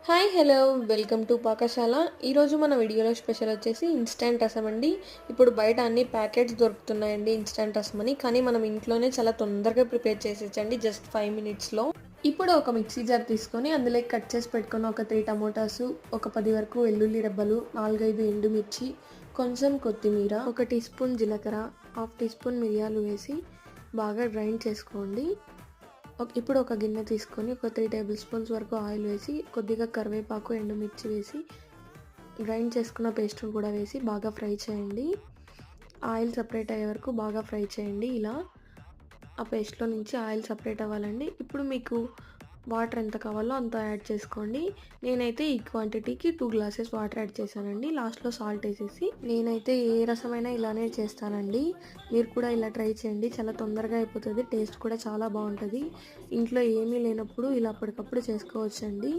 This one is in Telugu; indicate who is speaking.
Speaker 1: Hi hello welcome to పాకశాల. ఈరోజు మన వీడియోలో స్పెషల్ వచ్చేసి ఇన్స్టంట్ రసం అండి. ఇప్పుడు బయట అన్ని ప్యాకెట్స్ దొరుకుతున్నాయండి ఇన్స్టంట్ రసం అని, కానీ మనం ఇంట్లోనే చాలా తొందరగా ప్రిపేర్ చేసేయచ్చండి జస్ట్ 5 మినిట్స్లో. ఇప్పుడు ఒక మిక్సీ జార్ తీసుకొని అందులో కట్ చేసి పెట్టుకున్న ఒక 3 టమోటాసు, ఒక 10 వరకు వెల్లుల్లి రెబ్బలు, 4, 5 ఎండుమిర్చి, కొంచెం కొత్తిమీర, ఒక టీ స్పూన్ జీలకర్ర, హాఫ్ టీ స్పూన్ మిరియాలు వేసి బాగా గ్రైండ్ చేసుకోండి. ఇప్పుడు ఒక గిన్నె తీసుకొని ఒక 3 టేబుల్ స్పూన్స్ వరకు ఆయిల్ వేసి కొద్దిగా కరివేపాకు, ఎండుమిర్చి వేసి గ్రైండ్ చేసుకున్న పేస్ట్ని కూడా వేసి బాగా ఫ్రై చేయండి. ఆయిల్ సపరేట్ అయ్యే వరకు బాగా ఫ్రై చేయండి. ఇలా ఆ పేస్ట్లో నుంచి ఆయిల్ సపరేట్ అవ్వాలండి. ఇప్పుడు మీకు వాటర్ ఎంత కావాలో అంత యాడ్ చేసుకోండి. నేనైతే ఈ క్వాంటిటీకి 2 గ్లాసెస్ వాటర్ యాడ్ చేశానండి. లాస్ట్లో సాల్ట్ వేసేసి నేనైతే ఏ రసమైనా ఇలానే చేస్తానండి. మీరు కూడా ఇలా ట్రై చేయండి, చాలా తొందరగా అయిపోతుంది, టేస్ట్ కూడా చాలా బాగుంటుంది. ఇంట్లో ఏమీ లేనప్పుడు ఇలా అప్పటికప్పుడు చేసుకోవచ్చండి.